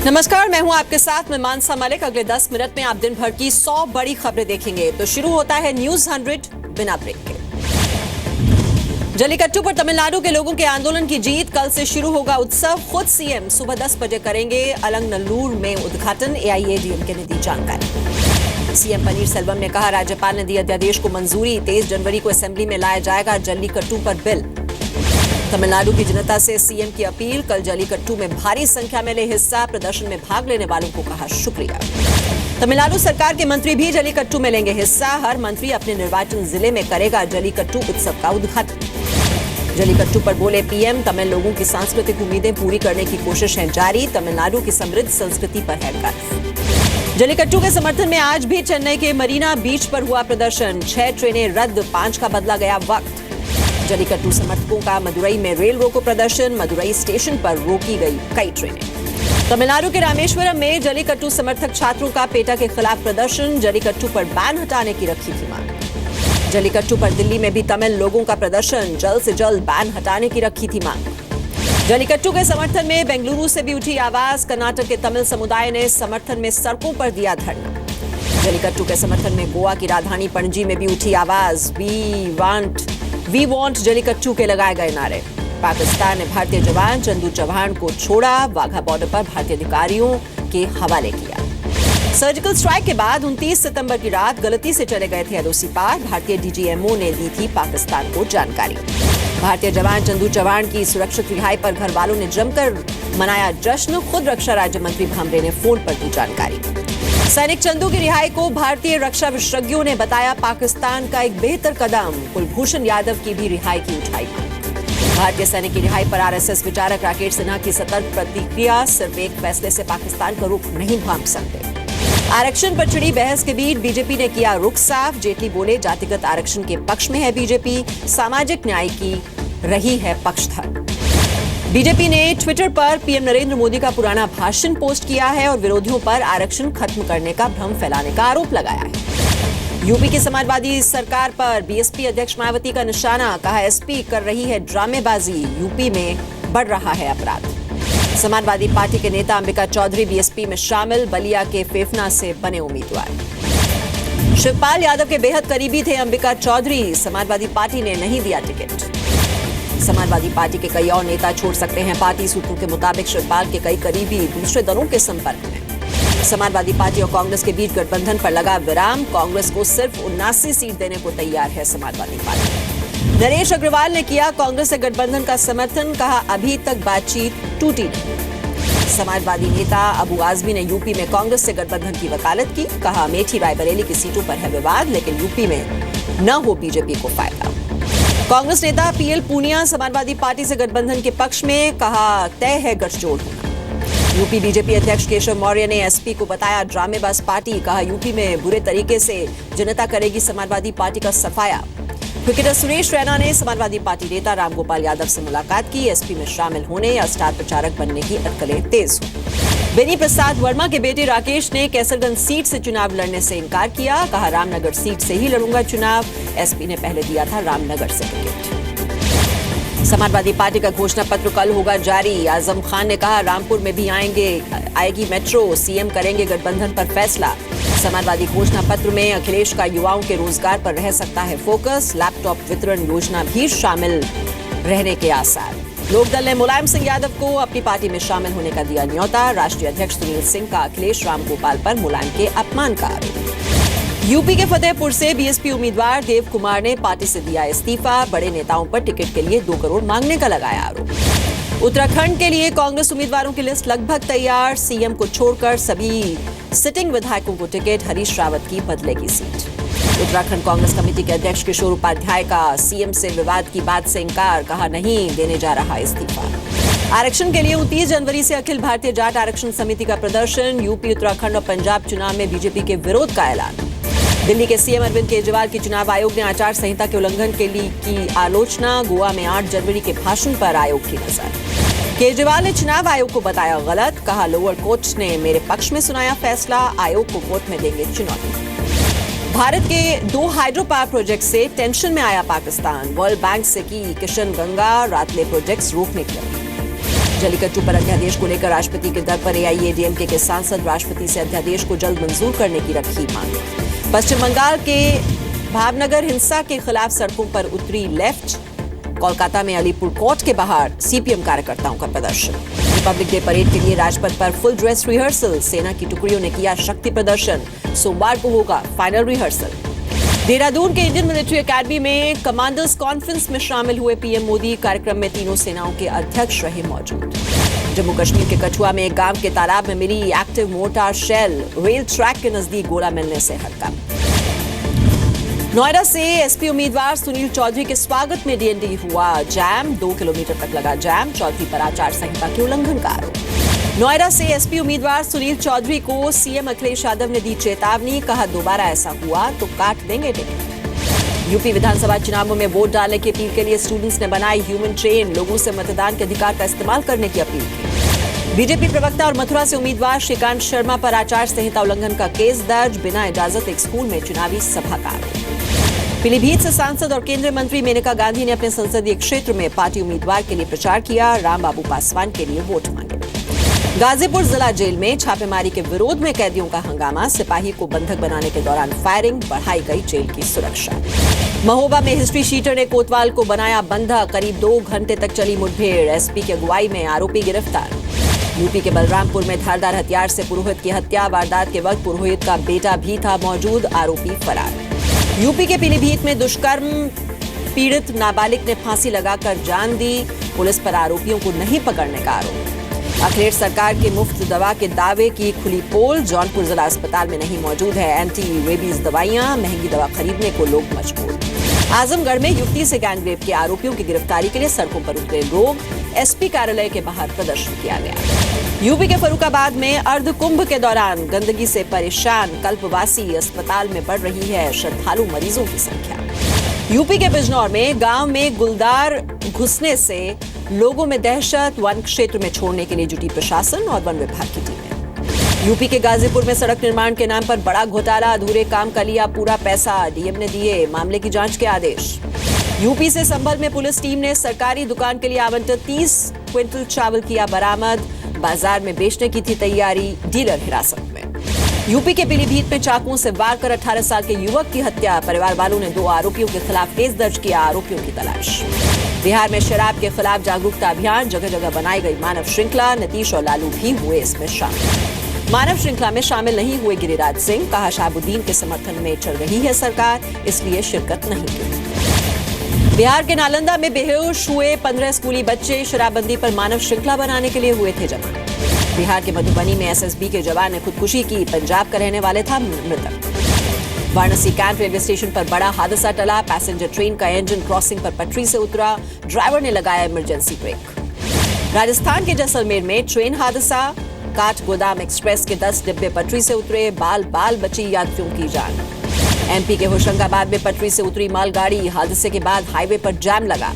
नमस्कार, मैं हूं आपके साथ में मानसा मलिक। अगले 10 मिनट में आप दिन भर की 100 बड़ी खबरें देखेंगे। तो शुरू होता है न्यूज 100 बिना ब्रेक के। जल्लीकट्टू पर तमिलनाडु के लोगों के आंदोलन की जीत। कल से शुरू होगा उत्सव। खुद सीएम सुबह 10 बजे करेंगे अलंगनल्लूर में उद्घाटन। एआईएडीएमके ने दी जानकारी। सीएम पनीरसेल्वम ने कहा, राज्यपाल ने दी अध्यादेश को मंजूरी। 23 जनवरी को असेंबली में लाया जाएगा जल्लीकट्टू पर बिल। तमिलनाडु की जनता से सीएम की अपील। कल जल्लीकट्टू में भारी संख्या में ले हिस्सा। प्रदर्शन में भाग लेने वालों को कहा शुक्रिया। तमिलनाडु सरकार के मंत्री भी जल्लीकट्टू में लेंगे हिस्सा। हर मंत्री अपने निर्वाचन जिले में करेगा जल्लीकट्टू उत्सव का उद्घाटन। जल्लीकट्टू पर बोले पीएम, तमिल लोगों की सांस्कृतिक उम्मीदें पूरी करने की कोशिश है जारी। तमिलनाडु की समृद्ध संस्कृति पर है गर्व। जल्लीकट्टू के समर्थन में आज भी चेन्नई के मरीना बीच पर हुआ प्रदर्शन। 6 ट्रेनें रद्द, 5 का बदला गया वक्त। जल्लीकट्टू समर्थकों का मदुरई में रेल रोको प्रदर्शन। मदुरई स्टेशन पर रोकी गई कई ट्रेनें। तमिलनाडु के रामेश्वरम में जल्लीकट्टू समर्थक छात्रों का पेटा के खिलाफ प्रदर्शन। जल्लीकट्टू पर बैन हटाने की रखी थी मांग। जल्लीकट्टू पर दिल्ली में भी तमिल लोगों का प्रदर्शन। जल्द से जल्द बैन हटाने की रखी थी मांग। जल्लीकट्टू के समर्थन में बेंगलुरु से भी उठी आवाज। कर्नाटक के तमिल समुदाय ने समर्थन में सड़कों पर दिया धरना। जल्लीकट्टू के समर्थन में गोवा की राजधानी पणजी में भी उठी आवाज। वी वांट जल्लीकट्टू के लगाए गए नारे। पाकिस्तान ने भारतीय जवान चंदू चौहान को छोड़ा। वाघा बॉर्डर पर भारतीय अधिकारियों के हवाले किया। सर्जिकल स्ट्राइक के बाद 29 सितंबर की रात गलती से चले गए थे एलओसी पार। भारतीय डीजीएमओ ने दी थी पाकिस्तान को जानकारी। भारतीय जवान चंदू चौहान की सुरक्षित रिहाई पर घर वालों ने जमकर मनाया जश्न। खुद रक्षा राज्य मंत्री भामरे ने फोन पर दी जानकारी। सैनिक चंदू की रिहाई को भारतीय रक्षा विशेषज्ञों ने बताया पाकिस्तान का एक बेहतर कदम। कुलभूषण यादव की भी रिहाई की उठाई। भारतीय सैनिक की रिहाई पर आरएसएस विचारक राकेश सिन्हा की सतर्क प्रतिक्रिया। सिर्फ एक फैसले से पाकिस्तान का रुख नहीं भांप सकते। आरक्षण पर छिड़ी बहस के बीच बीजेपी ने किया रुख साफ। जेटली बोले, जातिगत आरक्षण के पक्ष में है बीजेपी, सामाजिक न्याय की रही है पक्षधर। बीजेपी ने ट्विटर पर पीएम नरेंद्र मोदी का पुराना भाषण पोस्ट किया है और विरोधियों पर आरक्षण खत्म करने का भ्रम फैलाने का आरोप लगाया है। यूपी की समाजवादी सरकार पर बीएसपी अध्यक्ष मायावती का निशाना। कहा, एसपी कर रही है ड्रामेबाजी। यूपी में बढ़ रहा है अपराध। समाजवादी पार्टी के नेता अंबिका चौधरी बीएसपी में शामिल। बलिया के फेफना से बने उम्मीदवार। शिवपाल यादव के बेहद करीबी थे अंबिका चौधरी। समाजवादी पार्टी ने नहीं दिया टिकट। समाजवादी पार्टी के कई और नेता छोड़ सकते हैं पार्टी। सूत्रों के मुताबिक शिवपाल के कई करीबी दूसरे दलों के संपर्क में। समाजवादी पार्टी और कांग्रेस के बीच गठबंधन पर लगा विराम। कांग्रेस को सिर्फ 79 सीट देने को तैयार है समाजवादी पार्टी। नरेश अग्रवाल ने किया कांग्रेस से गठबंधन का समर्थन। कहा, अभी तक बातचीत टूटी नहीं। समाजवादी नेता अबू आजमी ने यूपी में कांग्रेस से गठबंधन की वकालत की। कहा, अमेठी रायबरेली की सीटों पर है विवाद, लेकिन यूपी में न हो बीजेपी को फायदा। कांग्रेस नेता पीएल पूनिया समाजवादी पार्टी से गठबंधन के पक्ष में। कहा, तय है गठजोड़ होना। यूपी बीजेपी अध्यक्ष केशव मौर्य ने एसपी को बताया ड्रामेबाज पार्टी। कहा, यूपी में बुरे तरीके से जनता करेगी समाजवादी पार्टी का सफाया। क्रिकेटर सुरेश रैना ने समाजवादी पार्टी नेता रामगोपाल यादव से मुलाकात की। एसपी में शामिल होने या स्टार प्रचारक बनने की अटकलें तेज हुई। बेनी प्रसाद वर्मा के बेटे राकेश ने कैसरगंज सीट से चुनाव लड़ने से इनकार किया। कहा, रामनगर सीट से ही लड़ूंगा चुनाव। एसपी ने पहले दिया था रामनगर से टिकट। समाजवादी पार्टी का घोषणा पत्र कल होगा जारी। आजम खान ने कहा, रामपुर में भी आएगी मेट्रो। सीएम करेंगे गठबंधन पर फैसला। समाजवादी घोषणा पत्र में अखिलेश का युवाओं के रोजगार पर रह सकता है फोकस। लैपटॉप वितरण योजना भी शामिल रहने के आसार। लोकदल ने मुलायम सिंह यादव को अपनी पार्टी में शामिल होने का दिया न्योता। राष्ट्रीय अध्यक्ष सुनील सिंह का अखिलेश रामगोपाल पर मुलायम के अपमान का आरोप। यूपी के फतेहपुर से बीएसपी उम्मीदवार देव कुमार ने पार्टी से दिया इस्तीफा। बड़े नेताओं पर टिकट के लिए 2 करोड़ मांगने का लगाया आरोप। उत्तराखंड के लिए कांग्रेस उम्मीदवारों की लिस्ट लगभग तैयार। सीएम को छोड़कर सभी सिटिंग विधायकों को टिकट। हरीश रावत की बदलेगी सीट। उत्तराखंड कांग्रेस कमेटी के अध्यक्ष किशोर उपाध्याय का सीएम से विवाद की बात से इंकार। कहा, नहीं देने जा रहा इस्तीफा। आरक्षण के लिए 29 जनवरी से अखिल भारतीय जाट आरक्षण समिति का प्रदर्शन। यूपी, उत्तराखंड और पंजाब चुनाव में बीजेपी के विरोध का ऐलान। दिल्ली के सीएम अरविंद केजरीवाल की चुनाव आयोग ने आचार संहिता के उल्लंघन के लिए की आलोचना। गोवा में 8 जनवरी के भाषण पर आयोग की नजर। केजरीवाल ने चुनाव आयोग को बताया गलत। कहा, लोअर कोर्ट ने मेरे पक्ष में सुनाया फैसला। आयोग को कोर्ट में देंगे चुनौती। भारत के 2 हाइड्रो पावर प्रोजेक्ट से टेंशन में आया पाकिस्तान। वर्ल्ड बैंक से की किशन गंगा रातले प्रोजेक्ट्स रोकने की अपील। जलीकट्टू पर अध्यादेश को लेकर राष्ट्रपति के दर पर एआईएडीएमके के सांसद राष्ट्रपति से अध्यादेश को जल्द मंजूर करने की रखी मांग। पश्चिम बंगाल के भावनगर हिंसा के खिलाफ सड़कों पर उतरी लेफ्ट। कोलकाता में अलीपुर कोर्ट के बाहर सीपीएम कार्यकर्ताओं का प्रदर्शन। रिपब्लिक डे परेड के लिए राजपथ पर फुल ड्रेस रिहर्सल। सेना की टुकड़ियों ने किया शक्ति प्रदर्शन। सोमवार को होगा फाइनल रिहर्सल। देहरादून के इंडियन मिलिट्री एकेडमी में कमांडर्स कॉन्फ्रेंस में शामिल हुए पीएम मोदी। कार्यक्रम में तीनों सेनाओं के अध्यक्ष रहे मौजूद। जम्मू कश्मीर के कठुआ में एक गांव के तालाब में मिली active mortar shell. Rail track के नजदीक गोला मिलने से हड़कंप। नोएडा से एसपी उम्मीदवार सुनील चौधरी के स्वागत में डीएनडी हुआ जैम। 2 किलोमीटर तक लगा जैम। चौधरी पर आचार संहिता के उल्लंघन का आरोप। नोएडा से एसपी उम्मीदवार सुनील चौधरी को सीएम अखिलेश यादव ने दी चेतावनी। कहा दोबारा ऐसा हुआ तो काट देंगे टिकट। यूपी विधानसभा चुनावों में वोट डालने की अपील के लिए स्टूडेंट्स ने बनाई ह्यूमन ट्रेन। लोगों से मतदान के अधिकार का इस्तेमाल करने की अपील की। बीजेपी प्रवक्ता और मथुरा से उम्मीदवार श्रीकांत शर्मा पर आचार संहिता उल्लंघन का केस दर्ज। बिना इजाजत एक स्कूल में चुनावी सभा का आरोप। पीलीभीत से सांसद और केंद्रीय मंत्री मेनका गांधी ने अपने संसदीय क्षेत्र में पार्टी उम्मीदवार के लिए प्रचार किया। रामबाबू पासवान के लिए वोट मांगे। गाजीपुर जिला जेल में छापेमारी के विरोध में कैदियों का हंगामा। सिपाही को बंधक बनाने के दौरान फायरिंग। बढ़ाई गई जेल की सुरक्षा। महोबा में हिस्ट्री शीटर ने कोतवाल को बनाया बंधक। करीब 2 घंटे तक चली मुठभेड़। एसपी की अगुवाई में आरोपी गिरफ्तार। यूपी के बलरामपुर में धारदार हथियार से पुरोहित की हत्या। वारदात के वक्त पुरोहित का बेटा भी था मौजूद। आरोपी फरार। यूपी के पीलीभीत में दुष्कर्म पीड़ित नाबालिग ने फांसी लगाकर जान दी। पुलिस पर आरोपियों को नहीं पकड़ने का आरोप। अखिलेश सरकार के मुफ्त दवा के दावे की खुली पोल। जौनपुर जिला अस्पताल में नहीं मौजूद है एंटी रेबीज दवाइयां। महंगी दवा खरीदने को लोग मजबूर। आजमगढ़ में युवती से गैंगरेप के आरोपियों की गिरफ्तारी के लिए सड़कों पर उतरे लोग। एसपी कार्यालय के बाहर प्रदर्शन किया गया। यूपी के फर्रुखाबाद में अर्ध कुंभ के दौरान गंदगी से परेशान कल्पवासी। अस्पताल में बढ़ रही है श्रद्धालु मरीजों की संख्या। यूपी के बिजनौर में गांव में गुलदार घुसने से लोगों में दहशत। वन क्षेत्र में छोड़ने के लिए जुटी प्रशासन और वन विभाग की टीमें। यूपी के गाजीपुर में सड़क निर्माण के नाम पर बड़ा घोटाला। अधूरे काम का लिया पूरा पैसा। डीएम ने दिए मामले की जांच के आदेश। यूपी से संभल में पुलिस टीम ने सरकारी दुकान के लिए आवंटित 30 क्विंटल चावल किया बरामद। बाजार में बेचने की थी तैयारी। डीलर हिरासत में। यूपी के पीलीभीत में चाकुओं से वार कर 18 साल के युवक की हत्या। परिवार वालों ने 2 आरोपियों के खिलाफ केस दर्ज किया। आरोपियों की तलाश। बिहार में शराब के खिलाफ जागरूकता अभियान। जगह जगह बनाई गई मानव श्रृंखला। नीतीश और लालू भी हुए इसमें शामिल। मानव श्रृंखला में शामिल नहीं हुए गिरिराज सिंह। कहा शहाबुद्दीन के समर्थन में चल रही है सरकार, इसलिए शिरकत नहीं की। बिहार के नालंदा में बेहोश हुए 15 स्कूली बच्चे। शराबबंदी पर मानव श्रृंखला बनाने के लिए हुए थे जमा। बिहार के मधुबनी में एसएसबी के जवान ने खुदकुशी की। पंजाब का रहने वाले था मृतक। वाराणसी कैंट रेलवे स्टेशन पर बड़ा हादसा टला। पैसेंजर ट्रेन का इंजन क्रॉसिंग पर पटरी से उतरा। ड्राइवर ने लगाया इमरजेंसी ब्रेक। राजस्थान के जैसलमेर में ट्रेन हादसा। काठगोदाम एक्सप्रेस के 10 डिब्बे पटरी से उतरे। बाल बाल बची यात्रियों की जान। एमपी के होशंगाबाद में पटरी से उतरी मालगाड़ी। हादसे के बाद हाईवे पर जाम लगा।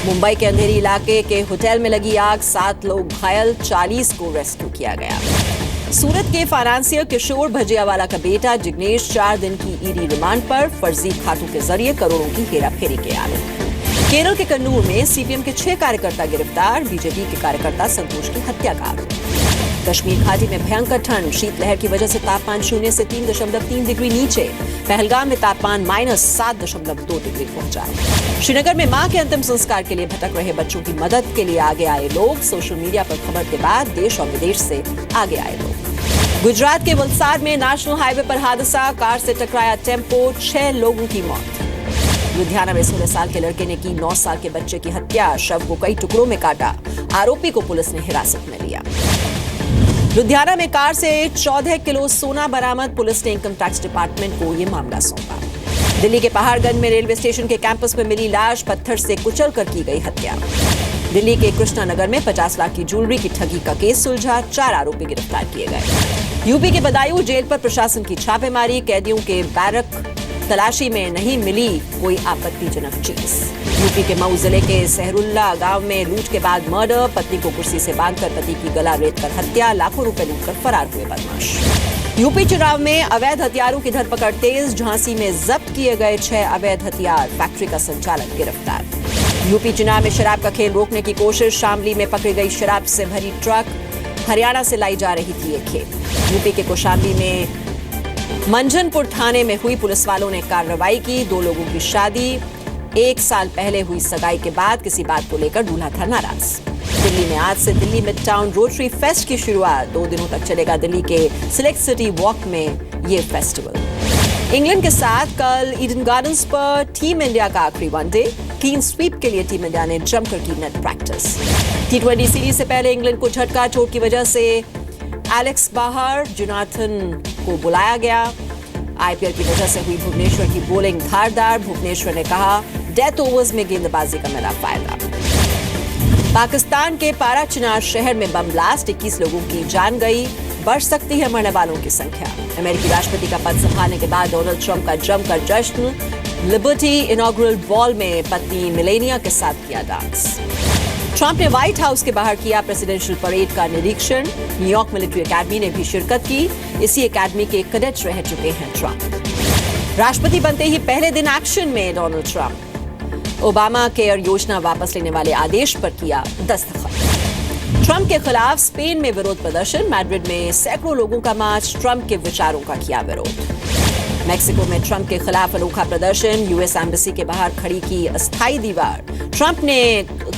मुंबई के अंधेरी इलाके के होटल में लगी आग। 7 लोग घायल। 40 को रेस्क्यू किया गया। सूरत के फाइनेंसियर किशोर भजियावाला का बेटा जिग्नेश 4 दिन की ईडी रिमांड पर। फर्जी खातों के जरिए करोड़ों की हेराफेरी के आरोप। केरल के कन्नूर में सीपीएम के 6 कार्यकर्ता गिरफ्तार। बीजेपी के कार्यकर्ता संतोष की हत्या का आरोप। कश्मीर घाटी में भयंकर ठंड। शीतलहर की वजह से तापमान 0 से 3.3 डिग्री नीचे। पहलगाम में तापमान -7.2 डिग्री पहुंचा। श्रीनगर में मां के अंतिम संस्कार के लिए भटक रहे बच्चों की मदद के लिए आगे आए लोग। सोशल मीडिया पर खबर के बाद देश और विदेश से आगे आए लोग। गुजरात के वलसाड में नेशनल हाईवे पर हादसा। कार से टकराया टेम्पो। 6 लोगों की मौत। लुधियाना में 16 साल के लड़के ने की 9 साल के बच्चे की हत्या। शव को कई टुकड़ों में काटा। आरोपी को पुलिस ने हिरासत में लिया। लुधियाना में कार से 14 किलो सोना बरामद। पुलिस ने इनकम टैक्स डिपार्टमेंट को ये मामला सौंपा। दिल्ली के पहाड़गंज में रेलवे स्टेशन के कैंपस में मिली लाश। पत्थर से कुचलकर की गई हत्या। दिल्ली के कृष्णा नगर में 50 लाख की ज्वेलरी की ठगी का केस सुलझा। 4 आरोपी गिरफ्तार किए गए। यूपी के बदायूं जेल पर प्रशासन की छापेमारी। कैदियों के बैरक तलाशी में नहीं मिली कोई आपत्तिजनक चीज। यूपी के मऊ जिले के सहरुल्ला गांव में लूट के बाद मर्डर। पत्नी को कुर्सी से बांधकर पति की गला रेतकर हत्या। लाखों रुपए लूटकर फरार हुए बदमाश। यूपी चुनाव में अवैध हथियारों की धरपकड़ तेज। झांसी में जब्त किए गए 6 अवैध हथियार। फैक्ट्री का संचालक गिरफ्तार। यूपी चुनाव में शराब का खेल रोकने की कोशिश, शामली में पकड़ी गई शराब से भरी ट्रक, हरियाणा से लाई जा रही थी ये खेल। यूपी के कौशाम्बी में मंझनपुर थाने में हुई पुलिस वालों ने कार्रवाई की। 2 लोगों की शादी 1 साल पहले हुई सगाई के बाद किसी बात को लेकर दूल्हा था नाराज। दिल्ली में आज से Delhi mid town rotary fest की शुरुआत, 2 दिनों तक चलेगा दिल्ली के सिलेक्ट सिटी वॉक में ये फेस्टिवल। इंग्लैंड के साथ कल ईडन गार्डन्स पर टीम इंडिया का आखिरी वनडे, क्लीन स्वीप के लिए टीम इंडिया ने जमकर की नेट प्रैक्टिस। T20 सीरीज से पहले इंग्लैंड को झटका, चोट की वजह से एलेक्स बाहर, जोनाथन को बुलाया गया। IPL की वजह से हुई भुवनेश्वर की बॉलिंग धारदार, भुवनेश्वर ने कहा डेथ ओवर्स में गेंदबाजी का मिला फायदा। पाकिस्तान के पारा चिनार शहर में बम ब्लास्ट, 21 लोगों की जान गई, बढ़ सकती है मरने वालों की संख्या। अमेरिकी राष्ट्रपति का पद संभालने के बाद डोनाल्ड ट्रंप का जमकर जश्न, लिबर्टी इनॉग्रल बॉल में पत्नी मिलेनिया के साथ किया डांस। ट्रंप ने व्हाइट हाउस के बाहर किया प्रेसिडेंशियल परेड का निरीक्षण, न्यूयॉर्क मिलिट्री एकेडमी ने भी शिरकत की। इसी एकेडमी के कैडेट्स रह चुके हैं ट्रंप। राष्ट्रपति बनते ही पहले दिन एक्शन में डोनाल्ड ट्रंप, ओबामा केयर योजना वापस लेने वाले आदेश पर किया दस्तखत। ट्रंप के खिलाफ स्पेन में विरोध प्रदर्शन, मैड्रिड में सैकड़ों लोगों का मार्च, ट्रंप के विचारों का किया विरोध। मेक्सिको में ट्रंप के खिलाफ अनोखा प्रदर्शन, यूएस एम्बेसी के बाहर खड़ी की अस्थायी दीवार। ट्रंप ने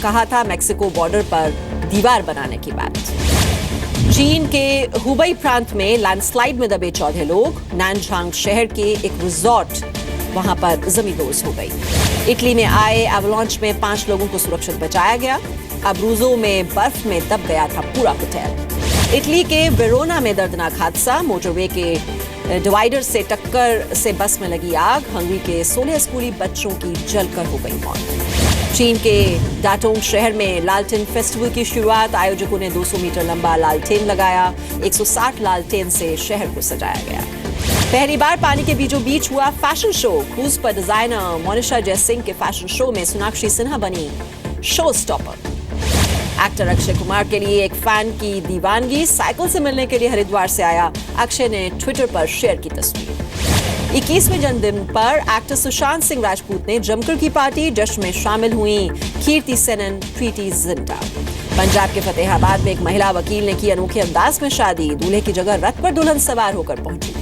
कहा था मेक्सिको बॉर्डर पर दीवार बनाने की बात। चीन के हुबई प्रांत में लैंडस्लाइड में दबे 14 लोग, नानझांग शहर के एक रिजॉर्ट वहां पर जमींदोज हो गई। इटली में आए एवलांच में 5 लोगों को सुरक्षित बचाया गया। अब्रूजो में बर्फ में दब गया था पूरा होटल। इटली के वेरोना में दर्दनाक हादसा, मोटरवे के डिवाइडर से टक्कर से बस में लगी आग, हंगरी के 16 स्कूली बच्चों की जलकर हो गई मौत। चीन के डाटोंग शहर में लालटेन फेस्टिवल की शुरुआत, आयोजकों ने 200 मीटर लंबा लालटेन लगाया, 160 लालटेन से शहर को सजाया गया। पहली बार पानी के बीचों बीच हुआ फैशन शो, क्रूज पर डिजाइनर मोनिशा जयसिंह के फैशन शो में सोनाक्षी सिन्हा बनी show stopper. Actor Akshay Kumar के लिए एक फैन की दीवानगी, साइकिल से मिलने के लिए हरिद्वार से आया अक्षय ने ट्विटर पर शेयर की तस्वीर। 21वें जन्मदिन पर एक्टर सुशांत सिंह राजपूत ने जमकर की पार्टी, जश्न में शामिल हुई कीर्ति सेनन, प्रीति जिंटा। पंजाब के फतेहाबाद में एक महिला वकील ने की अनोखे अंदाज में शादी, दूल्हे की जगह रथ पर दुल्हन सवार होकर पहुंची।